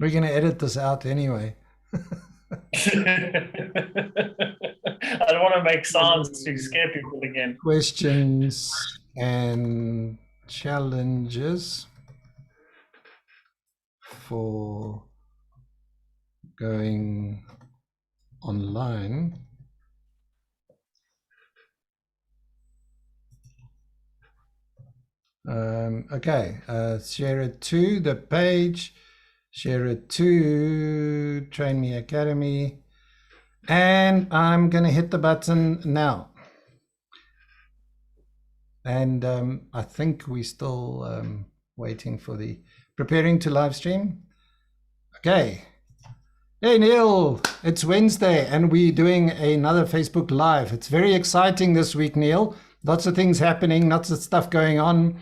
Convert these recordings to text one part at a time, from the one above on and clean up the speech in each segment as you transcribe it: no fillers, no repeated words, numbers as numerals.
We're going to edit this out anyway. I don't want to make sounds to scare people again. Questions and challenges for going online. Okay, share it to the page, share it to Train Me Academy, and I'm going to hit the button now. And I think we're still waiting for the preparing to live stream. Okay. Hey Neil, it's Wednesday and we're doing another Facebook Live. It's very exciting this week, Neil. Lots of things happening, lots of stuff going on.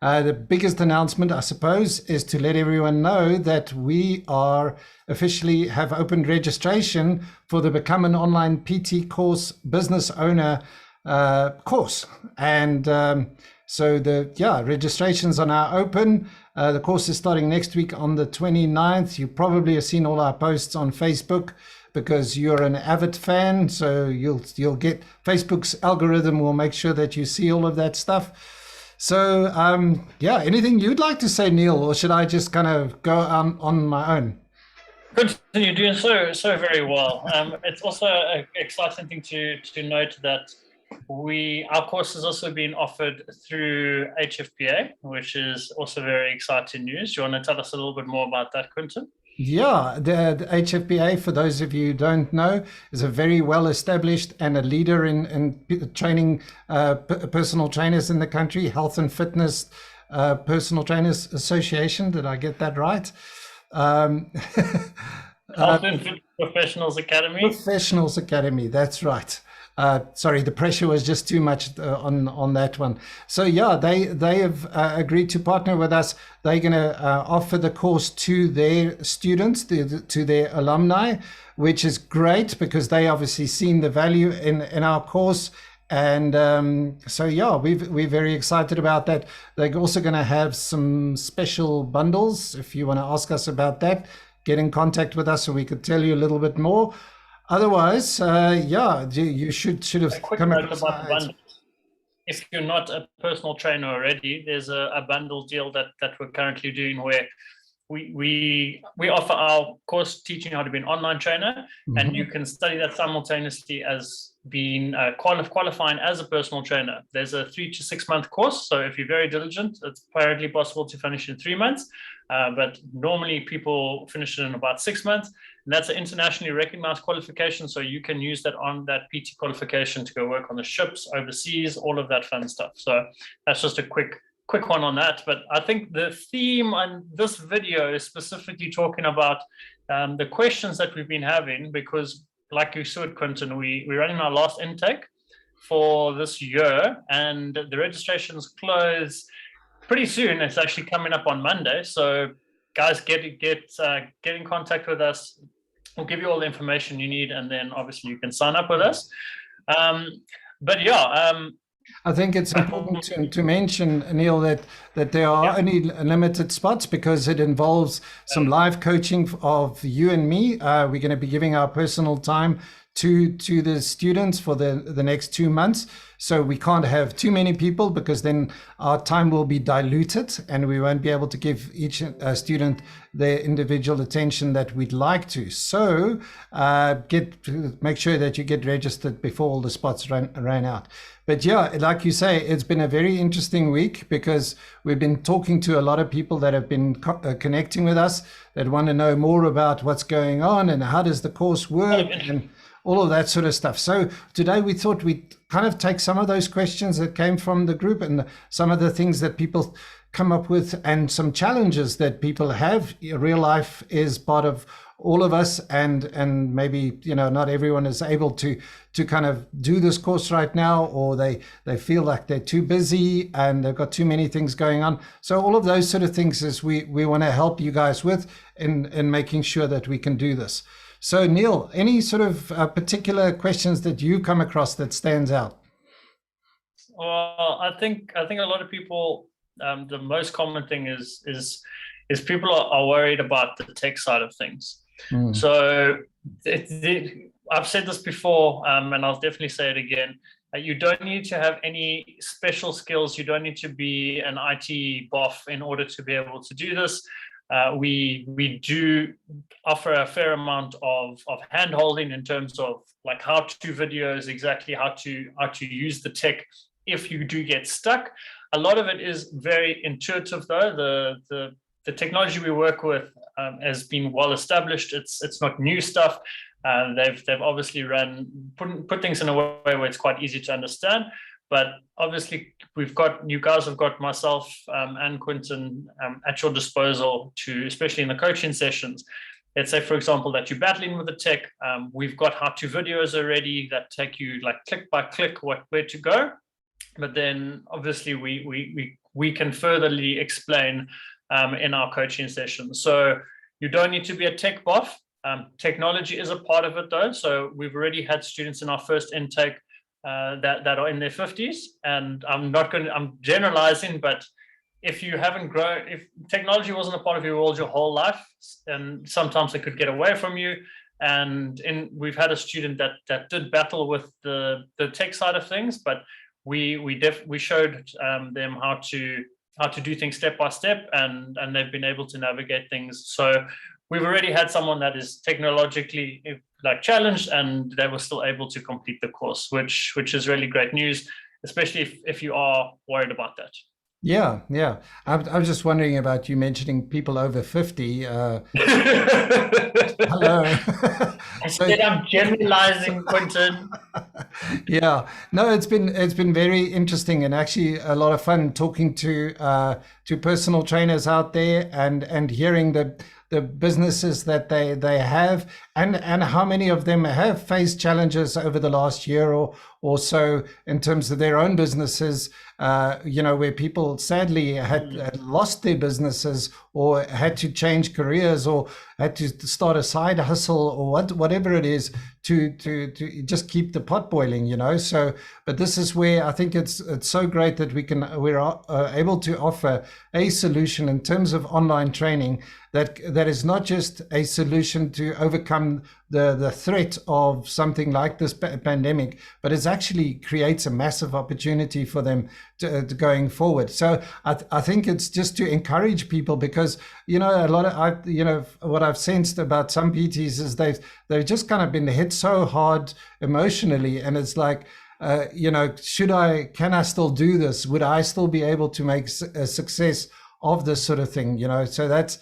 The biggest announcement, I suppose, is to let everyone know that we are officially have opened registration for the Become an Online PT Course Business Owner course. And so registrations are now open. The course is starting next week on the 29th. You probably have seen all our posts on Facebook because you're an avid fan. So you'll get Facebook's algorithm will make sure that you see all of that stuff. So anything you'd like to say, Neil, or should I just kind of go on my own? Good, you're doing so very well. It's also an exciting thing to note that our course is also being offered through HFPA, which is also very exciting news. Do you want to tell us a little bit more about that, Quinton? Yeah, the HFPA, for those of you who don't know, is a very well established and a leader in training personal trainers in the country, Health and Fitness Personal Trainers Association. Did I get that right? Health and Fitness Professionals Academy. Professionals Academy, that's right. Sorry, the pressure was just too much on that one. So yeah, they have agreed to partner with us. They're going to offer the course to their students, to their alumni, which is great because they obviously seen the value in our course. And we're very excited about that. They're also going to have some special bundles. If you want to ask us about that, get in contact with us so we could tell you a little bit more. Otherwise, you should have come across about the bundles. If you're not a personal trainer already, there's a bundle deal that we're currently doing where we offer our course teaching how to be an online trainer, and you can study that simultaneously as being qualifying as a personal trainer. There's a 3 to 6 month course, so if you're very diligent, it's apparently possible to finish in 3 months, but normally people finish it in about 6 months, and that's an internationally recognized qualification, so you can use that on that PT qualification to go work on the ships overseas, all of that fun stuff. So that's just a quick one on that. But I think the theme on this video is specifically talking about the questions that we've been having, because like you said, Quinton, we're running our last intake for this year and the registrations close pretty soon. It's actually coming up on Monday. So guys, get in contact with us. We'll give you all the information you need, and then obviously you can sign up with us. I think it's important to mention, Neil, that there are only limited spots because it involves some live coaching of you and me. We're going to be giving our personal time to the students for the next 2 months. So we can't have too many people because then our time will be diluted and we won't be able to give each student their individual attention that we'd like to. So make sure that you get registered before all the spots ran out. But yeah, like you say, it's been a very interesting week because we've been talking to a lot of people that have been connecting with us that want to know more about what's going on and how does the course work and all of that sort of stuff. So today we thought we'd kind of take some of those questions that came from the group and some of the things that people come up with and some challenges that people have. Real life is part of all of us, and maybe not everyone is able to kind of do this course right now, or they feel like they're too busy and they've got too many things going on. So all of those sort of things is we want to help you guys with in making sure that we can do this. So Neil, any sort of particular questions that you come across that stands out? Well, I think a lot of people, the most common thing is is people are worried about the tech side of things. Mm. So I've said this before, and I'll definitely say it again. You don't need to have any special skills. You don't need to be an IT buff in order to be able to do this. We do offer a fair amount of hand holding in terms of like how-to videos, exactly how to use the tech if you do get stuck. A lot of it is very intuitive though. The technology we work with has been well established. It's not new stuff. They've obviously put things in a way where it's quite easy to understand. But obviously, you guys have got myself and Quinton at your disposal to, especially in the coaching sessions. Let's say, for example, that you're battling with the tech. We've got how-to videos already that take you like click by click where to go. But then obviously we can furtherly explain in our coaching sessions. So you don't need to be a tech buff. Technology is a part of it though. So we've already had students in our first intake that are in their 50s, and I'm generalizing, but if you haven't grown, if technology wasn't a part of your world your whole life, and sometimes it could get away from you. And we've had a student that did battle with the tech side of things, but we showed them how to do things step by step, and they've been able to navigate things. So we've already had someone that is technologically like challenged, and they were still able to complete the course, which is really great news, especially if you are worried about that. Yeah. I was just wondering about you mentioning people over 50. Hello. I said I'm generalizing, Quinton. Yeah, no, it's been very interesting and actually a lot of fun talking to personal trainers out there and hearing the businesses that they have and how many of them have faced challenges over the last year or so in terms of their own businesses, where people sadly had lost their businesses or had to change careers or had to start a side hustle or whatever it is to just keep the pot boiling, So, but this is where I think it's so great that we're able to offer a solution in terms of online training that is not just a solution to overcome the threat of something like this pandemic, but it actually creates a massive opportunity for them to going forward. So I think it's just to encourage people because, a lot of, what I've sensed about some PTs is they've just kind of been hit so hard emotionally. And it's like, can I still do this? Would I still be able to make a success of this sort of thing? So that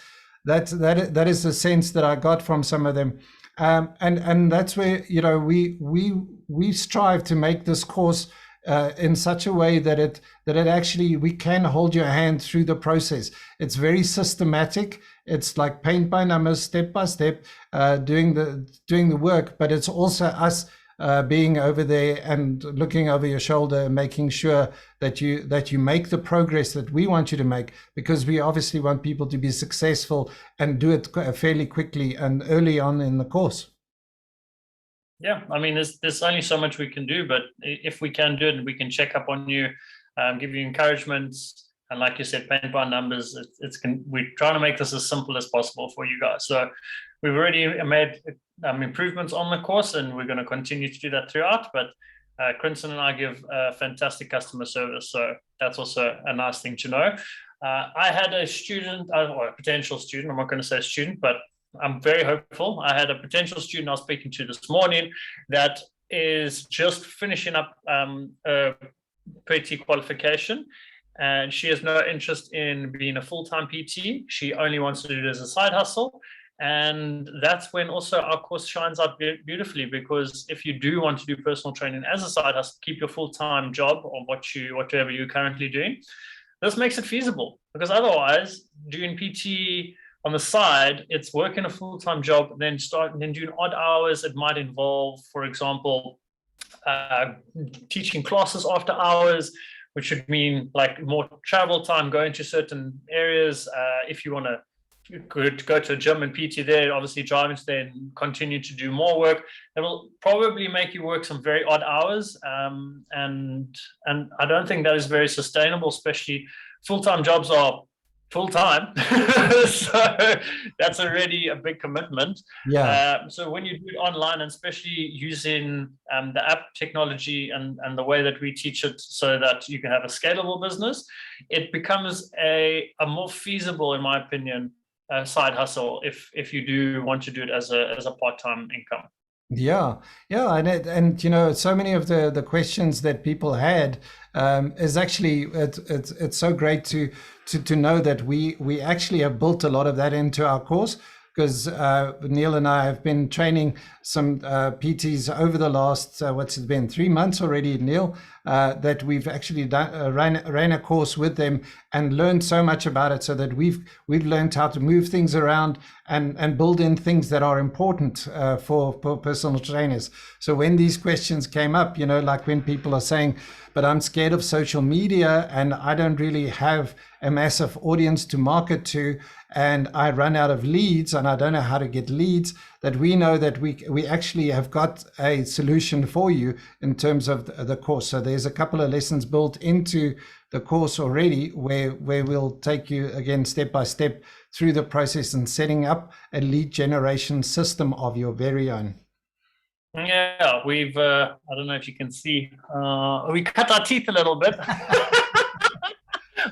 is the sense that I got from some of them. And that's where, we strive to make this course in such a way that it actually, we can hold your hand through the process. It's very systematic. It's like paint by numbers, step by step, doing the work, but it's also us being over there and looking over your shoulder and making sure that you make the progress that we want you to make, because we obviously want people to be successful and do it fairly quickly and early on in the course. Yeah, I mean, there's only so much we can do, but if we can do it, we can check up on you, give you encouragement, and like you said, paint by numbers. We're trying to make this as simple as possible for you guys. So we've already made improvements on the course, and we're going to continue to do that throughout. But Quinton and I give fantastic customer service, so that's also a nice thing to know. I had a student, or a potential student, I'm not going to say student, but I'm very hopeful. I had a potential student I was speaking to this morning that is just finishing up a PT qualification, and she has no interest in being a full-time PT. She only wants to do it as a side hustle. And that's when also our course shines out beautifully, because if you do want to do personal training as a side hustle, keep your full-time job or whatever you're currently doing, this makes it feasible. Because otherwise, doing PT on the side, it's working a full-time job, then doing odd hours. It might involve, for example, teaching classes after hours, which would mean like more travel time, going to certain areas. If you want to go to a gym and PT there, obviously driving to there and continue to do more work, it will probably make you work some very odd hours. And I don't think that is very sustainable, especially full-time jobs are full time. So that's already a big commitment. Yeah. So when you do it online, and especially using the app technology and the way that we teach it so that you can have a scalable business, it becomes a more feasible, in my opinion, side hustle if you do want to do it as a part-time income. Yeah, yeah, and you know, so many of the questions that people had is actually it's so great to know that we actually have built a lot of that into our course, because Neil and I have been training some PTs over the last what's it been, 3 months already, Neil, that we've actually done, ran a course with them and learned so much about it, so that we've learned how to move things around and build in things that are important for personal trainers. So when these questions came up, you know, like when people are saying, but I'm scared of social media and I don't really have a massive audience to market to, and I run out of leads and I don't know how to get leads, that we know that we actually have got a solution for you in terms of the course. So there's a couple of lessons built into the course already where we'll take you again step by step through the process and setting up a lead generation system of your very own. Yeah, we've I don't know if you can see, we cut our teeth a little bit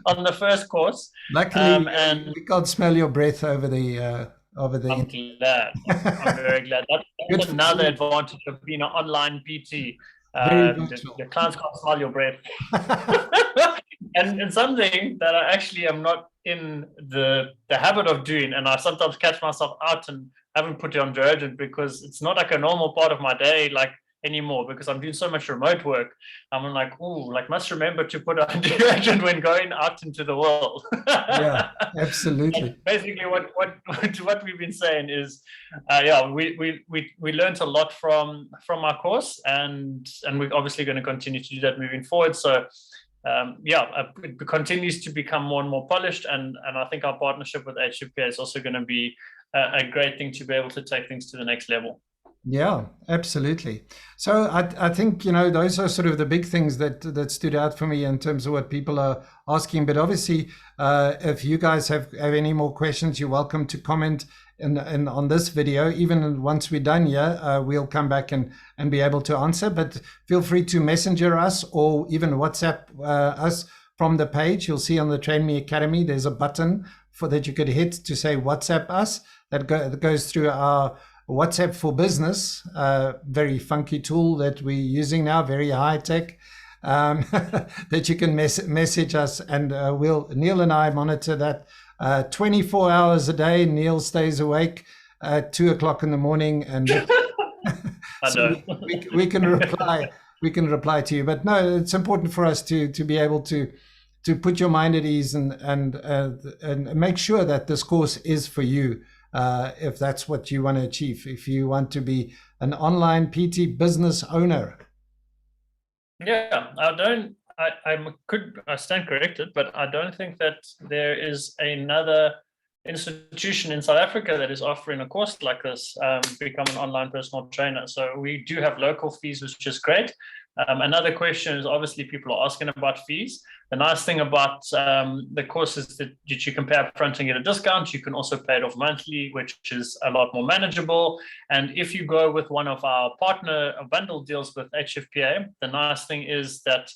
on the first course. Luckily, and we can't smell your breath over the I'm glad. I'm very glad. That's another advantage of being an online PT. The clients can't smell your breath. And something that I actually am not in the habit of doing, and I sometimes catch myself out and haven't put it on deodorant because it's not like a normal part of my day like anymore, because I'm doing so much remote work. I'm like, oh, like must remember to put on deodorant when going out into the world. Yeah, absolutely. And basically, what we've been saying is, yeah, we learned a lot from our course, and we're obviously going to continue to do that moving forward. So yeah, it continues to become more and more polished, and I think our partnership with HFPA is also going to be a great thing to be able to take things to the next level. Yeah, absolutely. So I think, you know, those are sort of the big things that stood out for me in terms of what people are asking. But obviously, if you guys have any more questions, you're welcome to comment in on this video. Even once we're done here, we'll come back and be able to answer. But feel free to messenger us or even WhatsApp us from the page. You'll see on the Train Me Academy, there's a button for that you could hit to say WhatsApp us. That goes through our WhatsApp for Business, very funky tool that we're using now, very high tech, that you can message us, and Neil and I monitor that 24 hours a day. Neil stays awake at 2 o'clock in the morning, and so we can reply. We can reply to you. But no, it's important for us to be able to put your mind at ease and make sure that this course is for you. If that's what you want to achieve, if you want to be an online PT business owner. Yeah, I stand corrected, but I don't think that there is another institution in South Africa that is offering a course like this, become an online personal trainer. So we do have local fees, which is great. Another question is, obviously people are asking about fees. The nice thing about the course is that you can pay up front and get a discount. You can also pay it off monthly, which is a lot more manageable. And if you go with one of our partner bundle deals with HFPA, the nice thing is that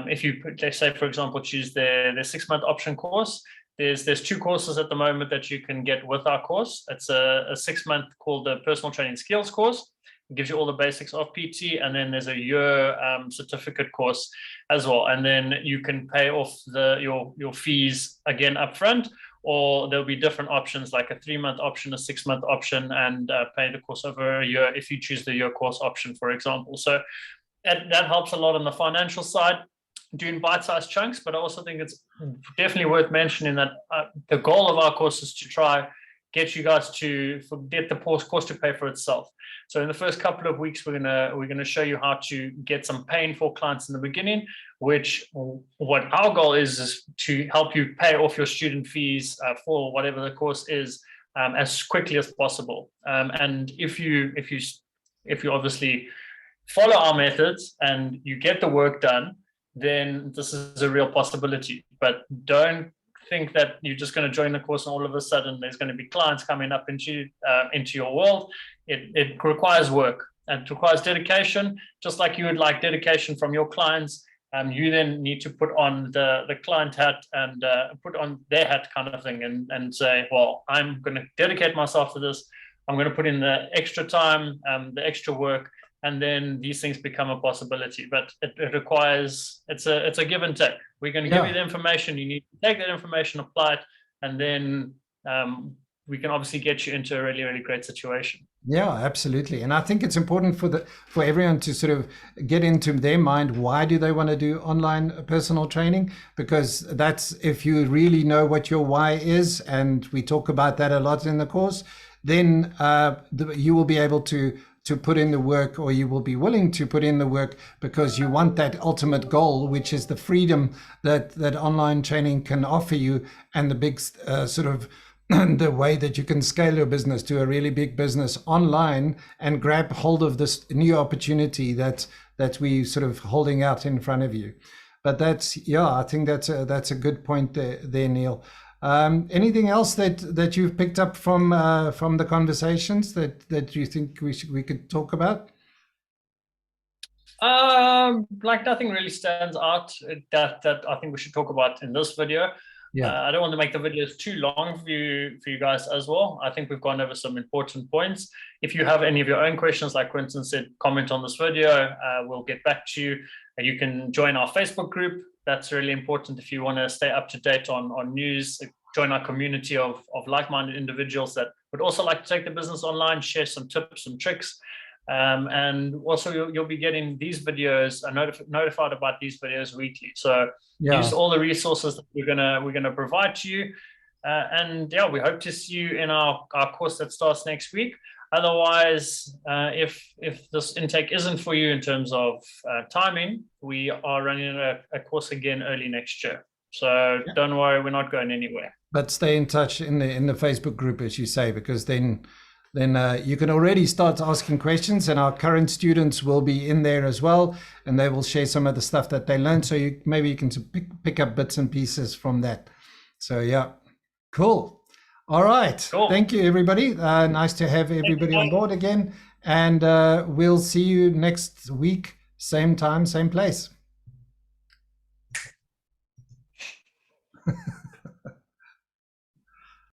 if you, let's say, for example, choose the 6-month option course, there's 2 courses at the moment that you can get with our course. It's a 6-month called the Personal Training Skills course. It gives you all the basics of PT, and then there's a year certificate course as well. And then you can pay off your fees again upfront, or there'll be different options like a 3-month option, a 6-month option, and pay the course over a year if you choose the year course option, for example. So that helps a lot on the financial side, doing bite-sized chunks. But I also think it's definitely worth mentioning that the goal of our course is to try get you guys to get the course to pay for itself. So in the first couple of weeks, we're gonna show you how to get some pain for clients in the beginning, which what our goal is to help you pay off your student fees for whatever the course is as quickly as possible. And if you obviously follow our methods and you get the work done, then this is a real possibility. But don't think that you're just going to join the course and all of a sudden there's going to be clients coming up into your world. It requires work and it requires dedication, just like you would like dedication from your clients. You then need to put on the client hat and put on their hat kind of thing and say, well, I'm going to dedicate myself to this. I'm going to put in the extra time, the extra work, and then these things become a possibility. But it requires, it's a give and take. We're going to give you the information. You need to take that information, apply it, and then we can obviously get you into a really, really great situation. Yeah, absolutely. And I think it's important for everyone to sort of get into their mind, why do they want to do online personal training? Because that's, if you really know what your why is, and we talk about that a lot in the course, then you will be able to put in the work, or you will be willing to put in the work, because you want that ultimate goal, which is the freedom that online training can offer you, and the big sort of the way that you can scale your business to a really big business online and grab hold of this new opportunity that we sort of holding out in front of you. But that's, yeah, I think that's a good point there, Neil. Anything else that you've picked up from the conversations that you think we could talk about? Like nothing really stands out that I think we should talk about in this video. Yeah, I don't want to make the videos too long for you guys as well. I think we've gone over some important points. If you have any of your own questions, like Quentin said, comment on this video. We'll get back to you. You can join our Facebook group. That's really important if you want to stay up to date on news. Join our community of like-minded individuals that would also like to take the business online, share some tips and tricks. And also you'll be getting these videos, notified about these videos weekly. So use all the resources that we're gonna provide to you. And yeah, we hope to see you in our course that starts next week. Otherwise, if this intake isn't for you in terms of timing, we are running a course again early next year. So don't worry, we're not going anywhere. But stay in touch in the Facebook group, as you say, because then you can already start asking questions, and our current students will be in there as well, and they will share some of the stuff that they learned. So maybe you can pick up bits and pieces from that. So yeah, cool. All right. Cool. Thank you, everybody. Nice to have everybody on board again. And we'll see you next week, same time, same place.